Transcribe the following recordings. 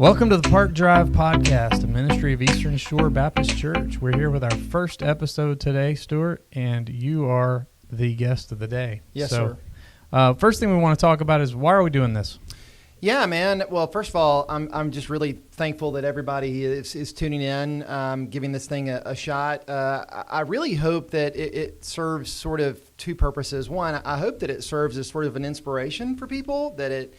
Welcome to the Park Drive Podcast, a ministry of Eastern Shore Baptist Church. We're here with our first episode today, Stuart, and you are the guest of the day. Yes, sir. First thing we want to talk about is, why are we doing this? Yeah, man. Well, first of all, I'm just really thankful that everybody is tuning in, giving this thing a shot. I really hope that it serves sort of two purposes. One, I hope that it serves as sort of an inspiration for people, that it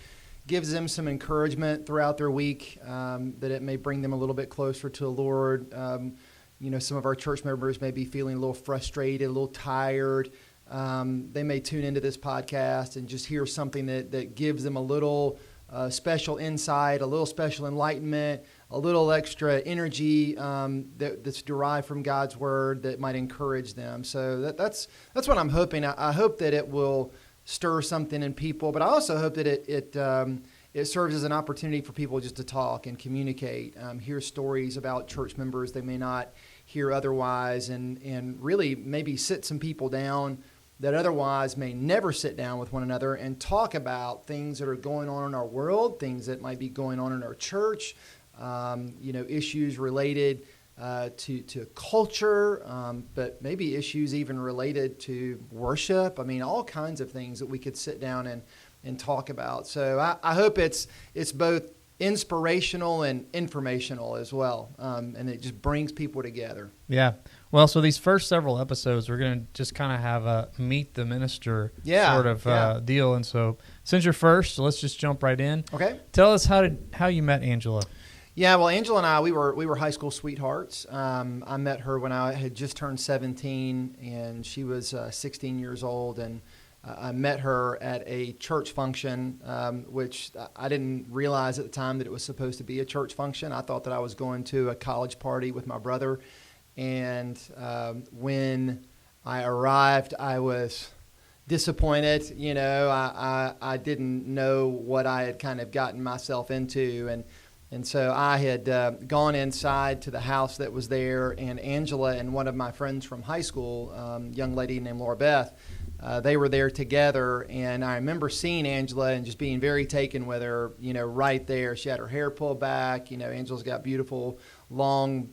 gives them some encouragement throughout their week, that it may bring them a little bit closer to the Lord. Some of our church members may be feeling a little frustrated, a little tired. They may tune into this podcast and just hear something that gives them a little special insight, a little special enlightenment, a little extra energy that's derived from God's Word that might encourage them. So that's what I'm hoping. I hope that it will stir something in people, but I also hope that it serves as an opportunity for people just to talk and communicate, hear stories about church members they may not hear otherwise, and really maybe sit some people down that otherwise may never sit down with one another and talk about things that are going on in our world, things that might be going on in our church, issues related to culture, but maybe issues even related to worship. I mean, all kinds of things that we could sit down and talk about. So I hope it's both inspirational and informational as well, and it just brings people together. Yeah. Well, so these first several episodes, we're going to just kind of have a meet the minister sort of deal. And so since you're first, let's just jump right in. Okay. Tell us how you met Angela. Yeah, well, Angela and I, we were high school sweethearts. I met her when I had just turned 17, and she was 16 years old, and I met her at a church function, which I didn't realize at the time that it was supposed to be a church function. I thought that I was going to a college party with my brother, and when I arrived, I was disappointed. I didn't know what I had kind of gotten myself into, and so I had gone inside to the house that was there, and Angela and one of my friends from high school, young lady named Laura Beth, they were there together, and I remember seeing Angela and just being very taken with her, right there. She had her hair pulled back. Angela's got beautiful, long,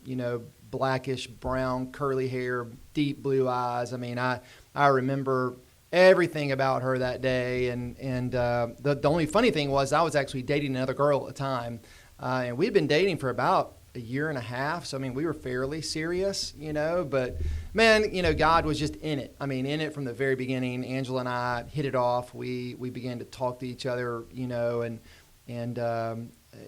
blackish brown curly hair, deep blue eyes. I mean, I remember everything about her that day, and the only funny thing was I was actually dating another girl at the time. And we'd been dating for about a year and a half. So, I mean, we were fairly serious, but man, God was just in it. I mean, in it from the very beginning. Angela and I hit it off. We began to talk to each other, and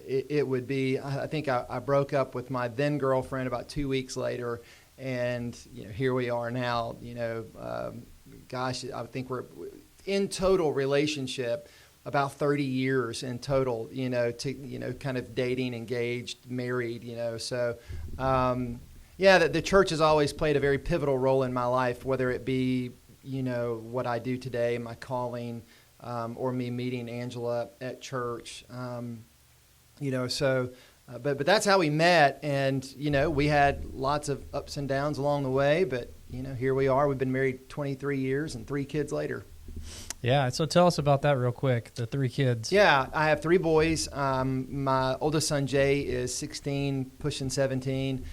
it would be, I think I broke up with my then girlfriend about 2 weeks later. And, here we are now, gosh, I think we're in total relationship about 30 years in total, kind of dating, engaged, married, So, the church has always played a very pivotal role in my life, whether it be, what I do today, my calling, or me meeting Angela at church, but that's how we met. And, we had lots of ups and downs along the way, but, here we are. We've been married 23 years and 3 kids later. Yeah, so tell us about that real quick, the 3 kids. Yeah, I have 3 boys. My oldest son, Jay, is 16, pushing 17.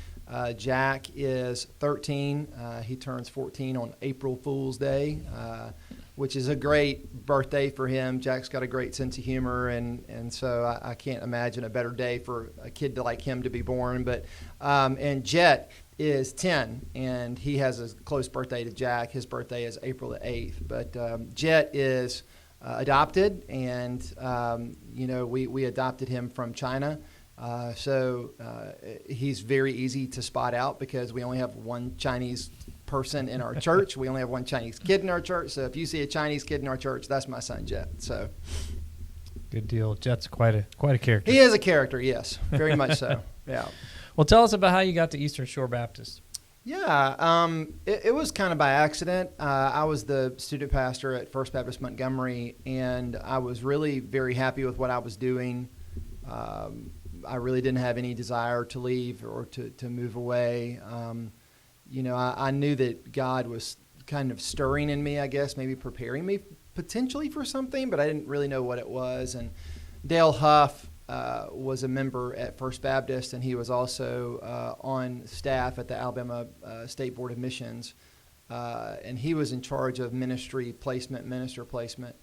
Jack is 13. He turns 14 on April Fool's Day, which is a great birthday for him. Jack's got a great sense of humor, and so I can't imagine a better day for a kid like him to be born. But and Jet is 10, and he has a close birthday to Jack. His birthday is April the 8th. But Jet is adopted, and, we adopted him from China. So he's very easy to spot out because we only have one Chinese person in our church. We only have one Chinese kid in our church. So if you see a Chinese kid in our church, that's my son, Jet. So good deal. Jet's quite a character. He is a character, yes, very much so. Yeah. Well, tell us about how you got to Eastern Shore Baptist. Yeah, it was kind of by accident. I was the student pastor at First Baptist Montgomery, and I was really very happy with what I was doing. I really didn't have any desire to leave or to move away. I knew that God was kind of stirring in me, I guess, maybe preparing me potentially for something, but I didn't really know what it was. And Dale Huff was a member at First Baptist, and he was also on staff at the Alabama State Board of Missions. And he was in charge of minister placement.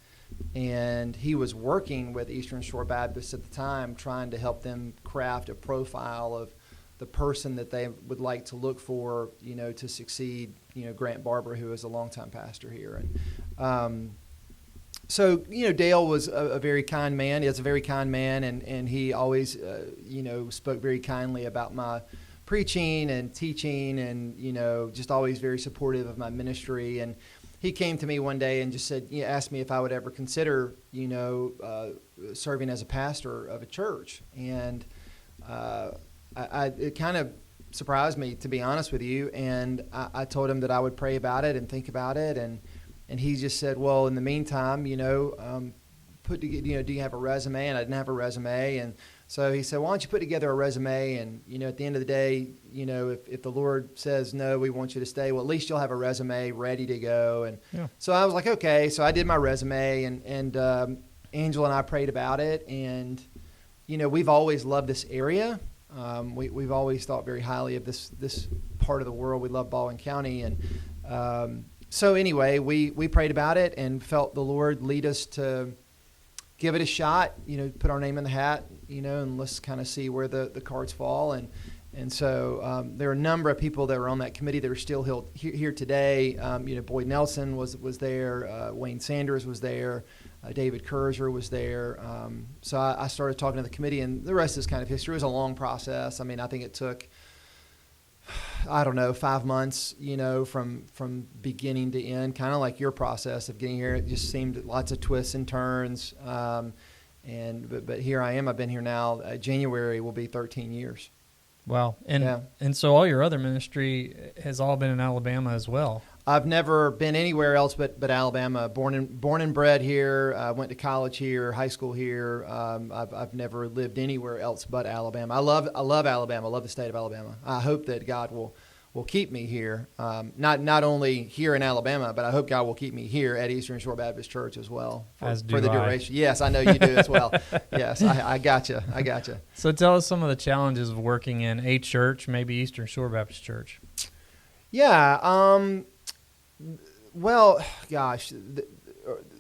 And he was working with Eastern Shore Baptist at the time, trying to help them craft a profile of the person that they would like to look for, to succeed, Grant Barber, who is a longtime pastor here. And so, Dale was a very kind man. He was a very kind man, and he always, spoke very kindly about my preaching and teaching, and, just always very supportive of my ministry. And he came to me one day and just said, asked me if I would ever consider, serving as a pastor of a church. And it kind of surprised me, to be honest with you. And I told him that I would pray about it and think about it. And he just said, well, in the meantime, do you have a resume? And I didn't have a resume. And so he said, why don't you put together a resume? And, at the end of the day, if the Lord says, no, we want you to stay, well, at least you'll have a resume ready to go. And so I was like, okay. So I did my resume, and Angela and I prayed about it. And, we've always loved this area. We've always thought very highly of this part of the world. We love Baldwin County. And so anyway, we prayed about it and felt the Lord lead us to give it a shot, put our name in the hat, and let's kind of see where the cards fall. And so there are a number of people that were on that committee that are still here today. Boyd Nelson was there. Wayne Sanders was there. David Kurzer was there. So I started talking to the committee, and the rest is kind of history. It was a long process. I mean, I think it took, 5 months, from beginning to end, kind of like your process of getting here. It just seemed lots of twists and turns. But here I am. I've been here now. January will be 13 years. Wow. And so all your other ministry has all been in Alabama as well. I've never been anywhere else but Alabama. Born and bred here. Went to college here, high school here. I've never lived anywhere else but Alabama. I love Alabama. I love the state of Alabama. I hope that God will keep me here. Not only here in Alabama, but I hope God will keep me here at Eastern Shore Baptist Church as well for the duration. Yes, I know you do as well. Yes, I got you. So tell us some of the challenges of working in a church, maybe Eastern Shore Baptist Church. Yeah. Well, gosh,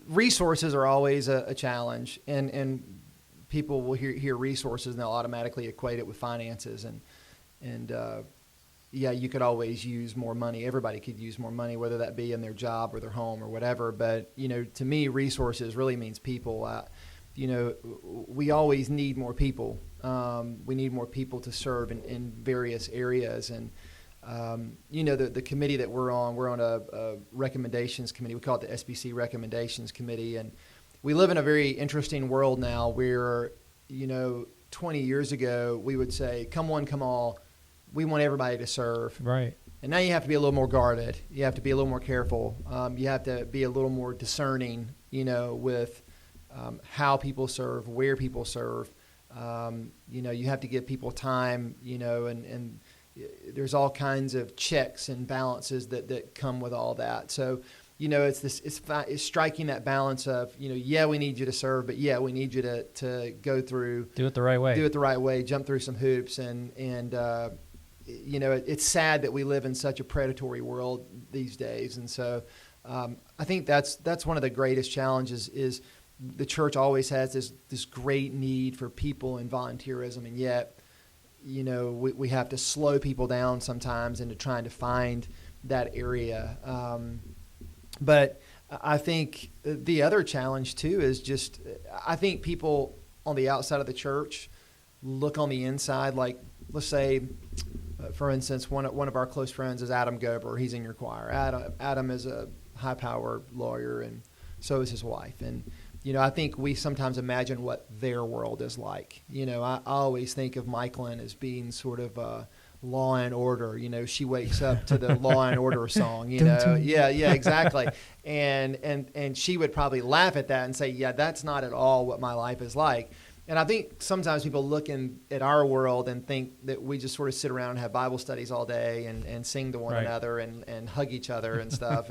resources are always a challenge, and people will hear resources and they'll automatically equate it with finances, and you could always use more money. Everybody could use more money, whether that be in their job or their home or whatever. But to me, resources really means people. We always need more people. We need more people to serve in various areas, and the committee that we're on a recommendations committee. We call it the SBC Recommendations Committee. And we live in a very interesting world now where, 20 years ago, we would say, come one, come all. We want everybody to serve. Right. And now you have to be a little more guarded. You have to be a little more careful. You have to be a little more discerning, with how people serve, where people serve. You have to give people time, and there's all kinds of checks and balances that come with all that. So, it's striking that balance of, we need you to serve, but we need you to go through. Do it the right way. Jump through some hoops. And it's sad that we live in such a predatory world these days. And so I think that's one of the greatest challenges is the church always has this great need for people and volunteerism, and yet, we have to slow people down sometimes into trying to find that area. But I think the other challenge too is just, I think people on the outside of the church look on the inside, like, let's say, for instance, one of our close friends is Adam Gober. He's in your choir. Adam is a high-powered lawyer, and so is his wife. And I think we sometimes imagine what their world is like. I always think of Michaelin as being sort of Law and Order. She wakes up to the Law and Order song. Yeah, exactly. And she would probably laugh at that and say, yeah, that's not at all what my life is like. And I think sometimes people look at our world and think that we just sort of sit around and have Bible studies all day and sing to one another and hug each other and stuff.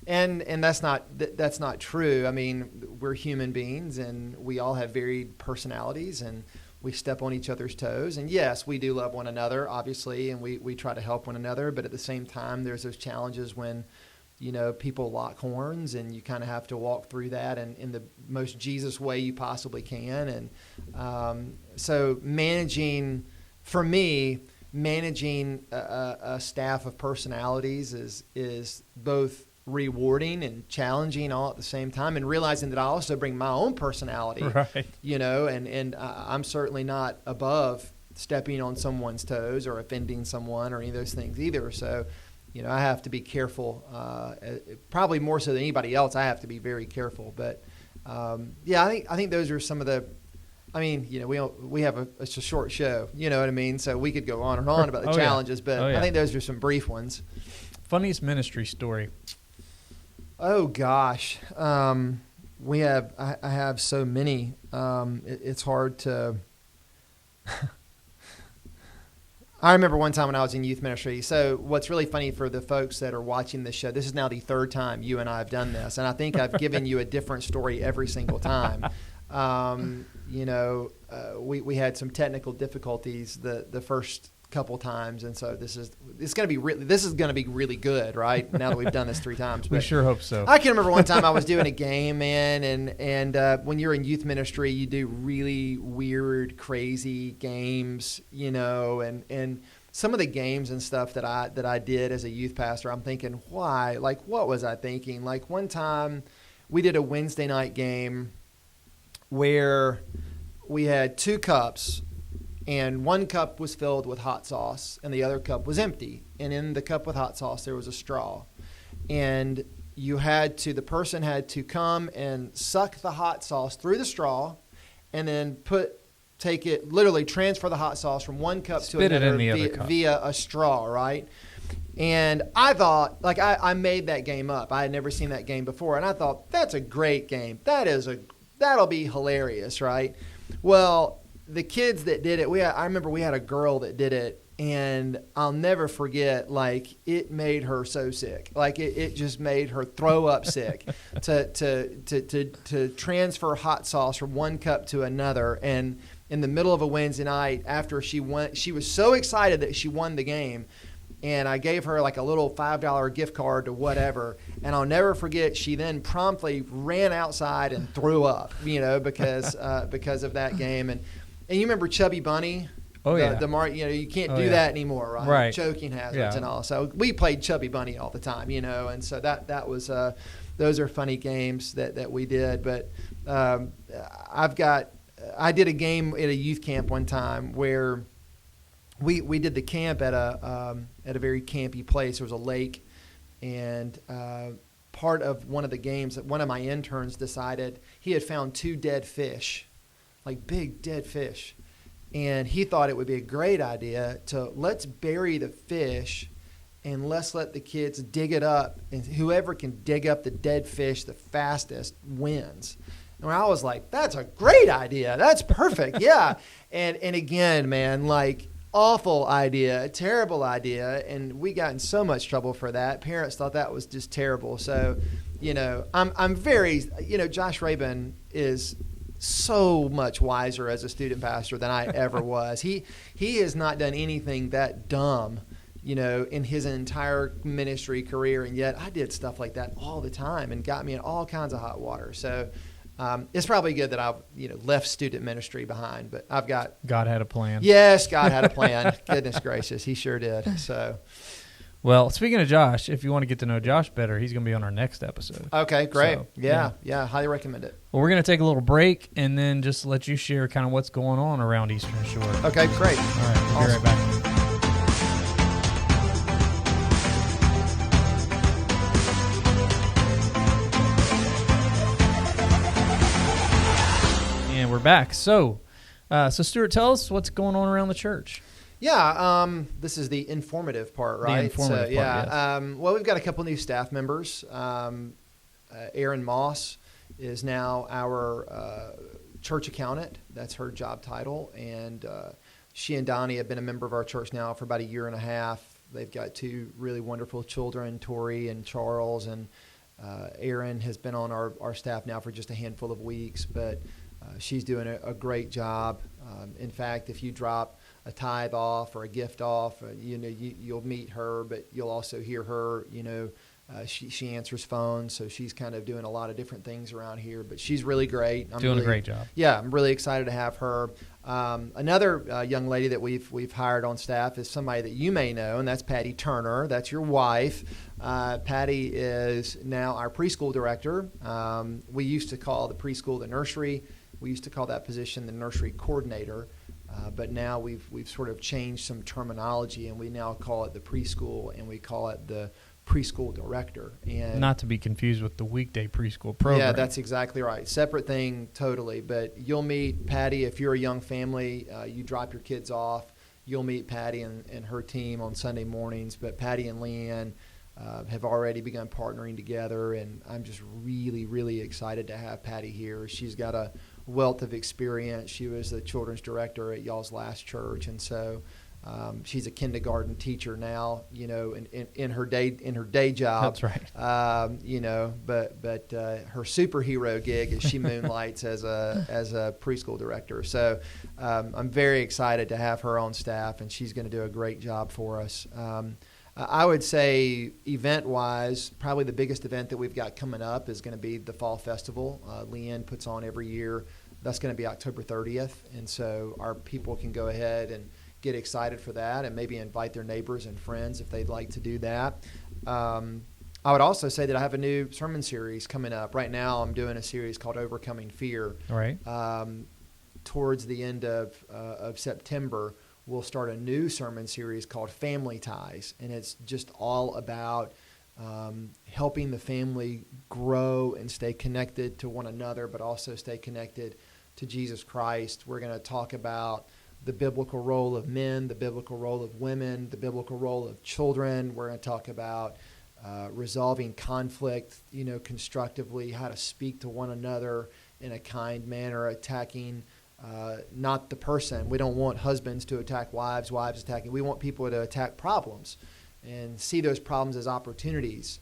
And that's not true. I mean, we're human beings and we all have varied personalities, and we step on each other's toes. And yes, we do love one another, obviously, and we try to help one another. But at the same time, there's those challenges when, people lock horns, and you kind of have to walk through that in the most Jesus way you possibly can. And so managing a staff of personalities is both rewarding and challenging all at the same time, and realizing that I also bring my own personality, right. And I'm certainly not above stepping on someone's toes or offending someone or any of those things either. So, I have to be careful, probably more so than anybody else. I have to be very careful. But I think those are some of the. I mean, it's a short show. You know what I mean? So we could go on and on about the challenges, but I think those are some brief ones. Funniest ministry story. Oh gosh, I have so many. It's hard to. I remember one time when I was in youth ministry. So what's really funny for the folks that are watching this show, this is now the third time you and I have done this, and I think I've given you a different story every single time. We had some technical difficulties the first couple times, and so this is going to be really good, right? Now that we've done this 3 times, we sure hope so. I can remember one time I was doing a game, man, and when you're in youth ministry, you do really weird, crazy games, and some of the games and stuff that I did as a youth pastor, I'm thinking, why? Like, what was I thinking? Like one time, we did a Wednesday night game where we had 2 cups. And one cup was filled with hot sauce, and the other cup was empty. And in the cup with hot sauce, there was a straw. And the person had to come and suck the hot sauce through the straw, and then literally transfer the hot sauce from one cup to another via a straw, right? And I thought, I made that game up. I had never seen that game before, and I thought, that's a great game. That'll be hilarious, right? Well, the kids that did it, I remember we had a girl that did it, and I'll never forget, it made her so sick. It just made her throw up sick to transfer hot sauce from one cup to another. And in the middle of a Wednesday night, after she was so excited that she won the game, and I gave her a little $5 gift card to whatever. And I'll never forget, she then promptly ran outside and threw up, because of that game. And you remember Chubby Bunny? Oh, yeah. You can't do that anymore, right? Right. Choking hazards and all. So we played Chubby Bunny all the time, and so that was those are funny games that we did. But I did a game at a youth camp one time where we did the camp at a very campy place. There was a lake, and part of one of the games, one of my interns decided he had found 2 dead fish. Big dead fish. And he thought it would be a great idea let's bury the fish and let's let the kids dig it up. And whoever can dig up the dead fish the fastest wins. And I was like, that's a great idea. That's perfect. Yeah. And again, man, awful idea, terrible idea. And we got in so much trouble for that. Parents thought that was just terrible. So, I'm very, Josh Rabin is so much wiser as a student pastor than I ever was. He has not done anything that dumb, in his entire ministry career, and yet I did stuff like that all the time and got me in all kinds of hot water. So it's probably good that I've left student ministry behind, but I've got God had a plan. Yes, God had a plan. Goodness gracious, He sure did. So. Well, speaking of Josh, if you want to get to know Josh better, he's going to be on our next episode. Okay, great. So, yeah, highly recommend it. Well, we're going to take a little break and then just let you share kind of what's going on around Eastern Shore. Okay, great. All right, we'll be right back. And we're back. So Stuart, tell us what's going on around the church. Yeah, this is the informative part, right? The informative part, yes. Well, we've got a couple new staff members. Erin Moss is now our church accountant. That's her job title. And she and Donnie have been a member of our church now for about a year and a half. They've got 2 really wonderful children, Tori and Charles. And Erin has been on our staff now for just a handful of weeks. But she's doing a great job. In fact, if you drop a tithe off or a gift off, you'll meet her, but you'll also hear her, she answers phones, so she's kind of doing a lot of different things around here, but she's really great. Doing a great job. Yeah, I'm really excited to have her. Another young lady that we've hired on staff is somebody that you may know, and that's Patty Turner. That's your wife. Patty is now our preschool director. We used to call the preschool the nursery. We used to call that position the nursery coordinator. But now we've sort of changed some terminology, and we now call it the preschool, and we call it the preschool director. And not to be confused with the weekday preschool program. Yeah, that's exactly right. Separate thing totally. But you'll meet Patty if you're a young family. You drop your kids off. You'll meet Patty and her team on Sunday mornings. But Patty and Leanne have already begun partnering together, and I'm just really, really excited to have Patty here. She's got a wealth of experience. She was the children's director at y'all's last church, and so she's a kindergarten teacher now, in her day job. That's right. But her superhero gig is she moonlights as a preschool director. So I'm very excited to have her on staff, and she's going to do a great job for us. I would say event-wise, probably the biggest event that we've got coming up is going to be the Fall Festival. Leanne puts on every year. That's going to be October 30th, and so our people can go ahead and get excited for that and maybe invite their neighbors and friends if they'd like to do that. I would also say that I have a new sermon series coming up. Right now I'm doing a series called Overcoming Fear. All right. Towards the end of September, we'll start a new sermon series called Family Ties, and it's just all about helping the family grow and stay connected to one another, but also stay connected to Jesus Christ. We're going to talk about the biblical role of men, the biblical role of women, the biblical role of children. We're going to talk about resolving conflict, constructively, how to speak to one another in a kind manner, attacking not the person. We don't want husbands to attack wives, wives attacking. We want people to attack problems and see those problems as opportunities.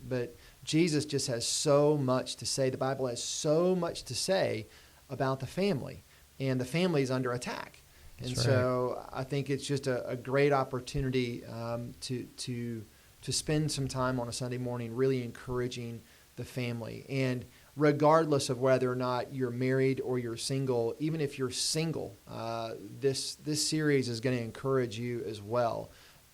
But Jesus just has so much to say. The Bible has so much to say about the family, and the family is under attack. And That's so I think it's just a great opportunity to spend some time on a Sunday morning really encouraging the family. And regardless of whether or not you're married or you're single, even if you're single, this series is going to encourage you as well.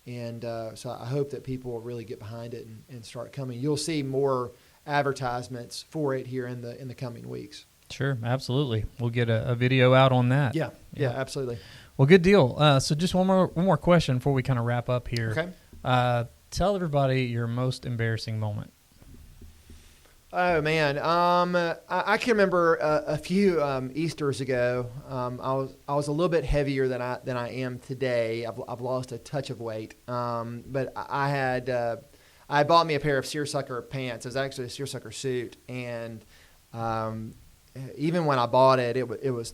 And so I hope that people will really get behind it and start coming. You'll see more advertisements for it here in the coming weeks. Sure, absolutely. We'll get a video out on that. Yeah, absolutely. Well, good deal. So just one more question before we kind of wrap up here. Okay. Tell everybody your most embarrassing moment. Oh man, I can remember a few Easters ago. I was a little bit heavier than I am today. I've lost a touch of weight. But I bought me a pair of seersucker pants. It was actually a seersucker suit, and even when I bought it, it was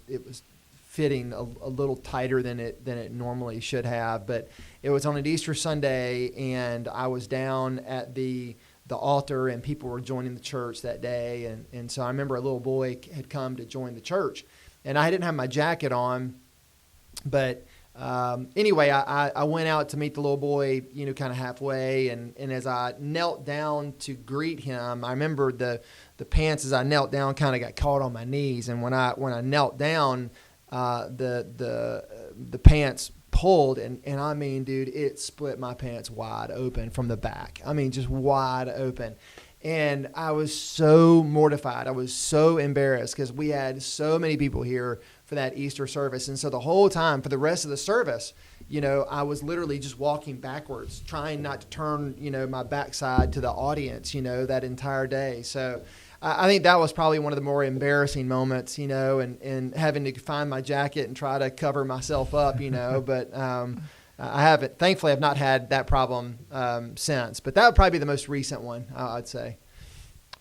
fitting a little tighter than it normally should have. But it was on an Easter Sunday, and I was down at the altar, and people were joining the church that day. And so I remember a little boy had come to join the church, and I didn't have my jacket on. But anyway, I went out to meet the little boy, kind of halfway. And as I knelt down to greet him, I remember the pants as I knelt down kind of got caught on my knees. And when I knelt down, the pants pulled, and I mean, dude, it split my pants wide open from the back. I mean, just wide open. And I was so mortified. I was so embarrassed because we had so many people here for that Easter service. And so the whole time, for the rest of the service, I was literally just walking backwards, trying not to turn, my backside to the audience, that entire day. So I think that was probably one of the more embarrassing moments, and having to find my jacket and try to cover myself up, but I haven't, thankfully I've not had that problem since, but that would probably be the most recent one, I'd say.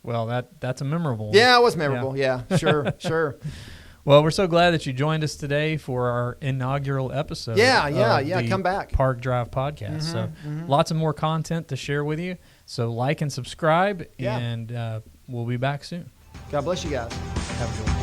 Well, that's a memorable one. Yeah, it was memorable. Yeah, sure. Well, we're so glad that you joined us today for our inaugural episode. Yeah. Come back. Park Drive podcast. Lots of more content to share with you. So like and subscribe, and we'll be back soon. God bless you guys. Have a good one.